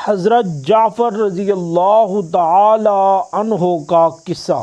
حضرت جعفر رضی اللہ تعالی عنہ کا قصہ۔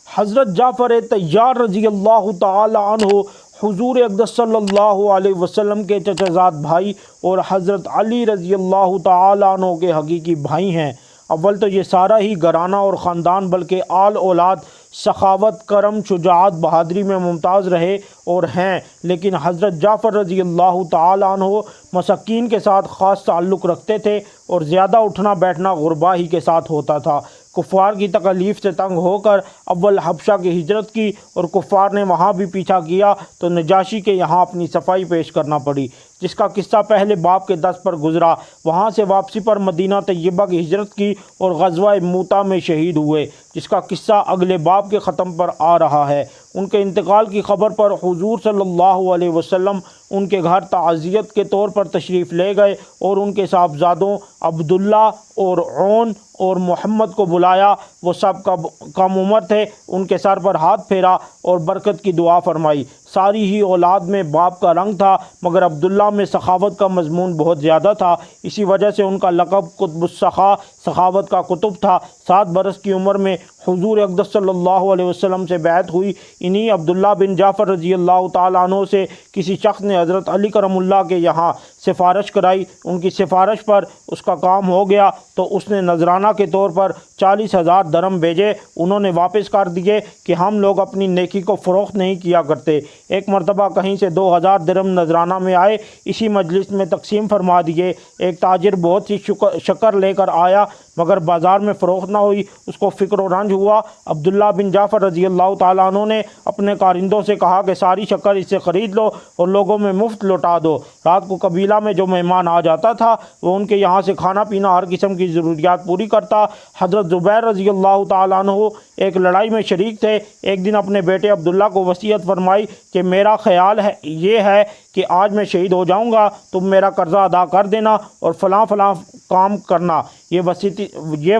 حضرت جعفر طیار رضی اللہ تعالی عنہ حضور اقدس صلی اللہ علیہ وسلم کے چچا زاد بھائی اور حضرت علی رضی اللہ تعالی عنہ کے حقیقی بھائی ہیں۔ اول تو یہ سارا ہی گھرانہ اور خاندان بلکہ آل اولاد سخاوت، کرم، شجاعت، بہادری میں ممتاز رہے اور ہیں، لیکن حضرت جعفر رضی اللہ تعالی عنہ مساکین کے ساتھ خاص تعلق رکھتے تھے اور زیادہ اٹھنا بیٹھنا غربا ہی کے ساتھ ہوتا تھا۔ کفار کی تکالیف سے تنگ ہو کر اول حبشہ کی ہجرت کی اور کفار نے وہاں بھی پیچھا کیا تو نجاشی کے یہاں اپنی صفائی پیش کرنا پڑی، جس کا قصہ پہلے باب کے 10 پر گزرا۔ وہاں سے واپسی پر مدینہ طیبہ کی ہجرت کی اور غزوہ موتا میں شہید ہوئے، جس کا قصہ اگلے باب کے ختم پر آ رہا ہے۔ ان کے انتقال کی خبر پر حضور صلی اللہ علیہ وسلم ان کے گھر تعزیت کے طور پر تشریف لے گئے اور ان کے صاحبزادوں عبداللہ اور عون اور محمد کو بلایا۔ وہ سب کم عمر تھے، ان کے سر پر ہاتھ پھیرا اور برکت کی دعا فرمائی۔ ساری ہی اولاد میں باپ کا رنگ تھا، مگر عبداللہ میں سخاوت کا مضمون بہت زیادہ تھا، اسی وجہ سے ان کا لقب قطب السخا، سخاوت کا قطب تھا۔ 7 برس کی عمر میں حضور اقدس صلی اللہ علیہ وسلم سے بیعت ہوئی۔ انہی عبداللہ بن جعفر رضی اللہ تعالیٰ عنہ سے کسی شخص نے حضرت علی کرم اللہ کے یہاں سفارش کرائی۔ ان کی سفارش پر اس کا کام ہو گیا تو اس نے نذرانہ کے طور پر 40,000 درم بھیجے۔ انہوں نے واپس کر دیے کہ ہم لوگ اپنی نیکی کو فروخت نہیں کیا کرتے۔ ایک مرتبہ کہیں سے 2,000 درم نذرانہ میں آئے، اسی مجلس میں تقسیم فرما دیے۔ ایک تاجر بہت سی شکر لے کر آیا، مگر بازار میں فروخت نہ ہوئی، اس کو فکر و رنج ہوا۔ عبداللہ بن جعفر رضی اللہ تعالیٰ عنہ نے اپنے کارندوں سے کہا کہ ساری شکر اس سے خرید لو اور لوگوں میں مفت لوٹا دو۔ رات کو قبیلہ میں جو مہمان آ جاتا تھا وہ ان کے یہاں سے کھانا پینا، ہر قسم کی ضروریات پوری کرتا۔ حضرت زبیر رضی اللہ تعالیٰ عنہ ایک لڑائی میں شریک تھے۔ ایک دن اپنے بیٹے عبداللہ کو وصیت فرمائی کہ میرا خیال یہ ہے کہ آج میں شہید ہو جاؤں گا، تم میرا قرضہ ادا کر دینا اور فلاں فلاں کام کرنا۔ یہ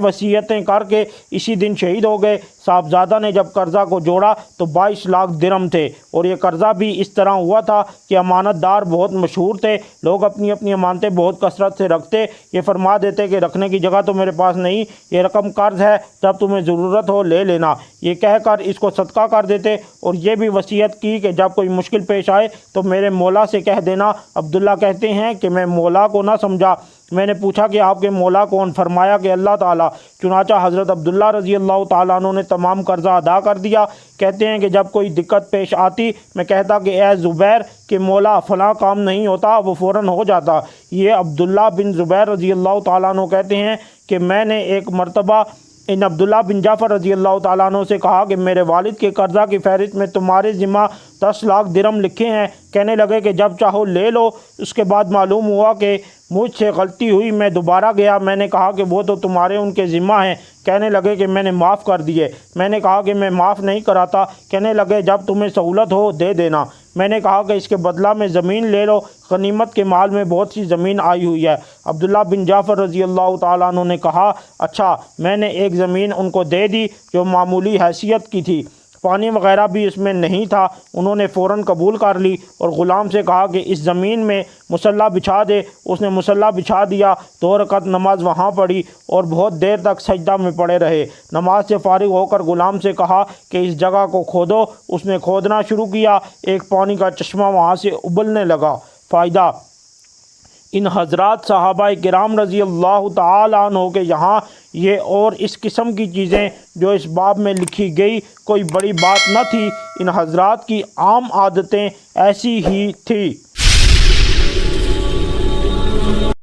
وصیتیں کر کے اسی دن شہید ہو گئے۔ صاحبزادہ نے جب قرضہ کو جوڑا تو 22 لاکھ درم تھے، اور یہ قرضہ بھی اس طرح ہوا تھا کہ امانت دار بہت مشہور تھے، لوگ اپنی اپنی امانتیں بہت کثرت سے رکھتے۔ یہ فرما دیتے کہ رکھنے کی جگہ تو میرے پاس نہیں، یہ رقم قرض ہے، جب تمہیں ضرورت ہو لے لینا، یہ کہہ کر اس کو صدقہ کر دیتے، اور یہ بھی وصیت کی کہ جب کوئی مشکل پیش آئے تو میرے مولا سے کہہ دینا۔ عبداللہ کہتے ہیں کہ میں مولا کو نہ سمجھا۔ میں نے پوچھا کہ آپ کے مولا کون؟ فرمایا کہ اللہ تعالیٰ۔ چنانچہ حضرت عبداللہ رضی اللہ تعالیٰ عنہ نے تمام قرضہ ادا کر دیا۔ کہتے ہیں کہ جب کوئی دقت پیش آتی میں کہتا کہ اے زبیر کہ مولا فلاں کام نہیں ہوتا، وہ فوراً ہو جاتا۔ یہ عبداللہ بن زبیر رضی اللہ تعالیٰ عنہ کہتے ہیں کہ میں نے ایک مرتبہ ان عبداللہ بن جعفر رضی اللہ تعالیٰ عنہ سے کہا کہ میرے والد کے قرضہ کی فہرست میں تمہارے ذمہ 10 لاکھ درم لکھے ہیں۔ کہنے لگے کہ جب چاہو لے لو۔ اس کے بعد معلوم ہوا کہ مجھ سے غلطی ہوئی، میں دوبارہ گیا، میں نے کہا کہ وہ تو تمہارے ان کے ذمہ ہیں۔ کہنے لگے کہ میں نے معاف کر دیے۔ میں نے کہا کہ میں معاف نہیں کراتا۔ کہنے لگے جب تمہیں سہولت ہو دے دینا۔ میں نے کہا کہ اس کے بدلہ میں زمین لے لو، غنیمت کے مال میں بہت سی زمین آئی ہوئی ہے۔ عبداللہ بن جعفر رضی اللہ تعالیٰ عنہ نے کہا اچھا۔ میں نے ایک زمین ان کو دے دی جو معمولی حیثیت کی تھی، پانی وغیرہ بھی اس میں نہیں تھا۔ انہوں نے فوراً قبول کر لی اور غلام سے کہا کہ اس زمین میں مصلی بچھا دے۔ اس نے مصلی بچھا دیا، 2 رکعت نماز وہاں پڑھی اور بہت دیر تک سجدہ میں پڑے رہے۔ نماز سے فارغ ہو کر غلام سے کہا کہ اس جگہ کو کھودو۔ اس نے کھودنا شروع کیا، ایک پانی کا چشمہ وہاں سے ابلنے لگا۔ فائدہ: ان حضرات صحابہ کرام رضی اللہ تعالیٰ عنہ کے یہاں یہ اور اس قسم کی چیزیں جو اس باب میں لکھی گئی کوئی بڑی بات نہ تھی۔ ان حضرات کی عام عادتیں ایسی ہی تھی۔